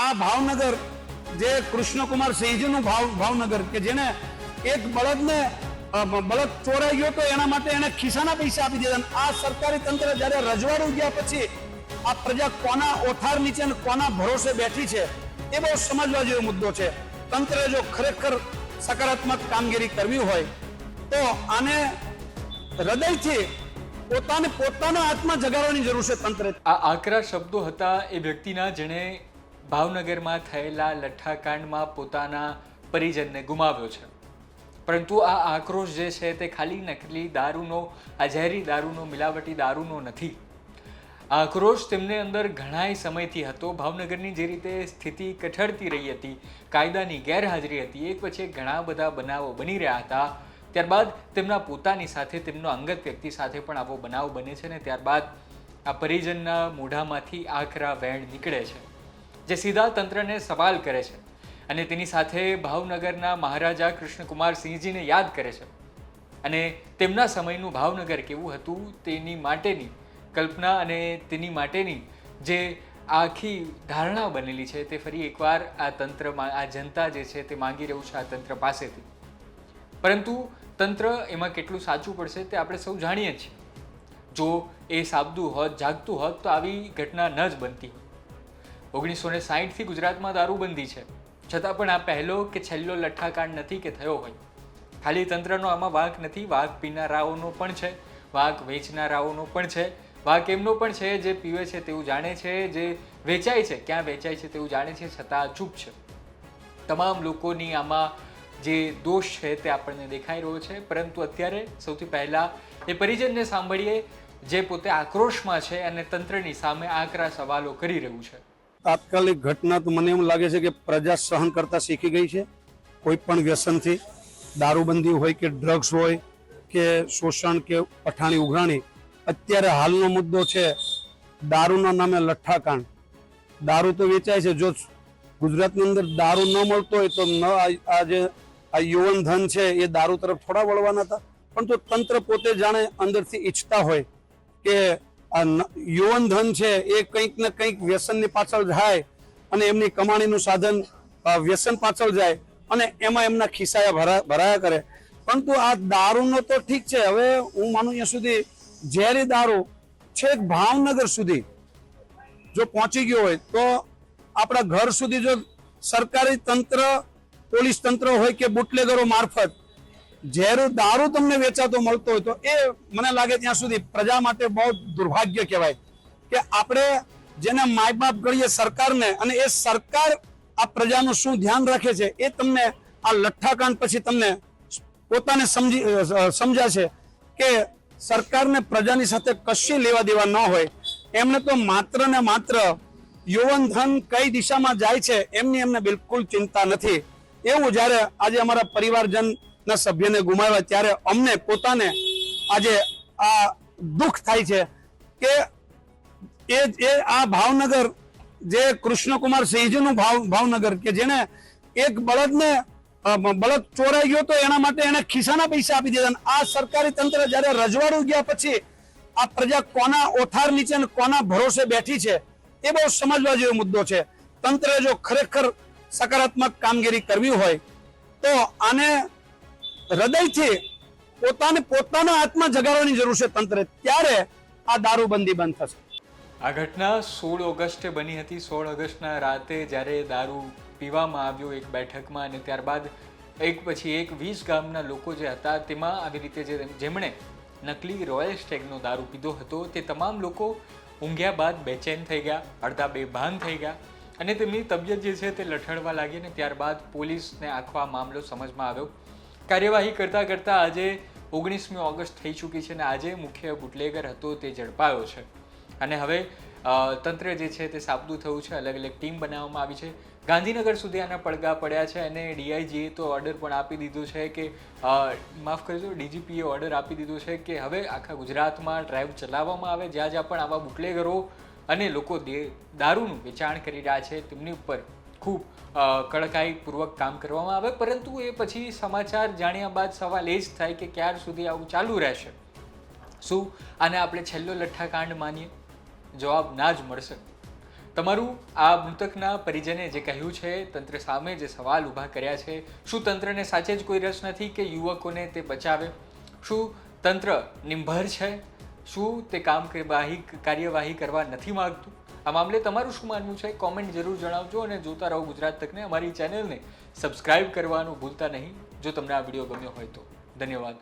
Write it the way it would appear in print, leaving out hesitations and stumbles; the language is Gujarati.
આ ભાવનગર જે કૃષ્ણકુમાર સિંહજીનું ભાવનગર કે જેને એક બળદને બળદ ચોરાઈ ગયો તો એના માટે એને ખિસ્સાના પૈસા આપી દીધા. આ સરકારી તંત્ર જ્યારે રજવાડું ગયા પછી આ પ્રજા કોના ઓઠાર નીચે અને કોના ભરોસે બેઠી છે એ બહુ સમજવા જેવો મુદ્દો છે. તંત્રે જો ખરેખર સકારાત્મક કામગીરી કરવી હોય તો આને હૃદયથી પોતાના આત્મા જગાડવાની જરૂર છે તંત્રે. આ આકરા શબ્દો હતા એ વ્યક્તિના જેણે ભાવનગરમાં થયેલા લઠ્ઠાકાંડમાં પોતાના પરિજનને ગુમાવ્યો છે. પરંતુ આ આક્રોશ જે છે તે ખાલી નકલી દારૂનો, આ ઝેરી દારૂનો, મિલાવટી દારૂનો નથી. આ આક્રોશ તેમને અંદર ઘણાય સમયથી હતો. ભાવનગરની જે રીતે સ્થિતિ કઠડતી રહી હતી, કાયદાની ગેરહાજરી હતી, એક પછી એક ઘણા બધા બનાવો બની રહ્યા હતા. ત્યારબાદ તેમના પોતાની સાથે, તેમનો અંગત વ્યક્તિ સાથે પણ આવો બનાવ બને છે ને ત્યારબાદ આ પરિજનના મોઢામાંથી આકરા વેણ નીકળે છે જે સીધા તંત્રને સવાલ કરે છે અને તેની સાથે ભાવનગરના મહારાજા કૃષ્ણકુમાર સિંહજીને યાદ કરે છે અને તેમના સમયનું ભાવનગર કેવું હતું તેની માટેની કલ્પના અને તેની માટેની જે આખી ધારણા બનેલી છે તે ફરી એકવાર આ તંત્રમાં, આ જનતા જે છે તે માંગી રહ્યું છે આ તંત્ર પાસેથી. પરંતુ તંત્ર એમાં કેટલું સાચું પડશે તે આપણે સૌ જાણીએ છીએ. જો એ સાબદું હોત, જાગતું હોત તો આવી ઘટના ન જ બનતી. 1960થી ગુજરાતમાં દારૂબંધી છે, છતાં પણ આ પહેલો કે છેલ્લો લઠ્ઠાકાંડ નથી કે થયો હોય. ખાલી તંત્રનો આમાં વાંક નથી, વાંક પીનારાઓનો પણ છે, વાંક વેચનારાઓનો પણ છે, વાંક એમનો પણ છે જે પીવે છે તેવું જાણે છે, જે વેચાય છે ક્યાં વેચાય છે તેવું જાણે છે, છતાં ચૂપ છે. તમામ લોકોની આમાં જે દોષ છે તે આપણને દેખાઈ રહ્યો છે. પરંતુ અત્યારે સૌથી પહેલાં એ પરિજનને સાંભળીએ જે પોતે આક્રોશમાં છે અને તંત્રની સામે આકરા સવાલો કરી રહ્યું છે. તાત્કાલિક ઘટના તો મને એમ લાગે છે કે પ્રજા સહન કરતા શીખી ગઈ છે. કોઈ પણ વ્યસનથી, દારૂબંધી હોય કે ડ્રગ્સ હોય કે શોષણ કે પઠાણી ઉઘરાણી, અત્યારે હાલનો મુદ્દો છે દારૂના નામે લઠ્ઠાકાંડ. દારૂ તો વેચાય છે. જો ગુજરાતની અંદર દારૂ ન મળતો હોય તો આ જે આ યુવાન ધન છે એ દારૂ તરફ થોડા વળવાના હતા. પણ તો તંત્ર પોતે જાણે અંદરથી ઈચ્છતા હોય કે આ યુવાન ધન છે એ કંઈક ને કંઈક વ્યસનની પાછળ જાય અને એમની કમાણીનું સાધન વ્યસન પાછળ જાય અને એમાં એમના ખિસ્સાયા ભરાયા કરે. પરંતુ આ દારૂનો તો ઠીક છે, હવે હું માનું ત્યાં સુધી ઝેરી દારૂ છેક ભાવનગર સુધી જો પહોંચી ગયો હોય તો આપણા ઘર સુધી જો સરકારી તંત્ર, પોલીસ તંત્ર હોય કે બુટલેગરો મારફત ઝેરું દારૂ તમને વેચાતો મળતો હોય તો એ મને લાગે ત્યાં સુધી પ્રજા માટે બહુ દુર્ભાગ્ય કહેવાય કે આપણે જેને માય બાપ ગણીએ સરકારને, અને એ સરકાર આ પ્રજાનું શું ધ્યાન રાખે છે એ તમને આ લઠ્ઠાકાંડ પછી તમને પોતાને સમજાશે કે સરકારને પ્રજાની સાથે કશી લેવા દેવા ન હોય. એમને તો માત્ર ને માત્ર યુવાન ધન કઈ દિશામાં જાય છે એમની એમને બિલકુલ ચિંતા નથી. એવું જ્યારે આજે અમારા પરિવારજનના સભ્યને ગુમાવ્યા ત્યારે અમને પોતાને આજે આ દુઃખ થાય છે કે એ આ ભાવનગર જે કૃષ્ણકુમાર સિંહજીનું ભાવનગર કે જેને એક બળદ ચોરાઈ ગયો તો એના માટે એને ખિસ્સાના પૈસા આપી દીધા. આ સરકારી તંત્ર જ્યારે રજવાડું ગયા પછી આ પ્રજા કોના ઓઠાર નીચે અને કોના ભરોસે બેઠી છે એ બહુ સમજવા જેવો મુદ્દો છે. તંત્રે જો ખરેખર સકારાત્મક કામગીરી કરવી હોય તો આને હૃદયથી પોતાના આત્મા જગાડવાની જરૂર છે તંત્રે. ત્યારે આ દારૂબંધી બંધ થશે. આ ઘટના 16 ઓગસ્ટે બની હતી. 16 ઓગસ્ટના રાતે જ્યારે દારૂ પીવામાં આવ્યો એક બેઠકમાં અને ત્યારબાદ એક પછી એક 20 ગામના લોકો જે હતા તેમાં આવી રીતે જેમણે નકલી રોયલ સ્ટેગનો દારૂ પીધો હતો તે તમામ લોકો ઊંઘ્યા બાદ બેચેન થઈ ગયા, અડધા બેભાન થઈ ગયા અને તેમની તબિયત જે છે તે લથડવા લાગી અને ત્યારબાદ પોલીસને આખો આ મામલો સમજમાં આવ્યો. કાર્યવાહી કરતાં કરતાં આજે 19મી ઓગસ્ટ થઈ ચૂકી છે અને આજે મુખ્ય બુટલેગર હતો તે ઝડપાયો છે અને હવે તંત્ર જે છે તે સાબદું થયું છે. અલગ અલગ ટીમ બનાવવામાં આવી છે. ગાંધીનગર સુધી આના પડઘા પડ્યા છે અને ડીઆઈજીએ તો ઓર્ડર પણ આપી દીધો છે કે માફ કરજો, ડીજીપીએ ઓર્ડર આપી દીધો છે કે હવે આખા ગુજરાતમાં ડ્રાઈવ ચલાવવામાં આવે. જ્યાં જ્યાં પણ આવા બુટલેગરો અને લોકો દારૂનું વેચાણ કરી રહ્યા છે તેમની ઉપર ખૂબ કડકાઈપૂર્વક કામ કરવામાં આવે. પરંતુ એ પછી સમાચાર જાણ્યા બાદ સવાલ એ જ થાય કે ક્યાર સુધી આવું ચાલુ રહેશે? શું આને આપણે છેલ્લો લઠ્ઠાકાંડ માનીએ? જવાબ ના જ મળશે. તમારું આ મૃતકના પરિજને જે કહ્યું છે, તંત્ર સામે જે સવાલ ઊભા કર્યા છે, શું તંત્રને સાચે જ કોઈ રસ નથી કે યુવકોને તે બચાવે? શું તંત્ર નિર્ભર છે? શું તે કાર્યવાહી કરવા નથી માંગતું? આ મામલે તમારું શું માનવું છે? કોમેન્ટ જરૂર જણાવજો અને જોતા રહો ગુજરાત તકને. અમારી ચેનલને સબસ્ક્રાઇબ કરવાનું ભૂલતા નહીં જો તમને આ વિડીયો ગમ્યો હોય તો. ધન્યવાદ.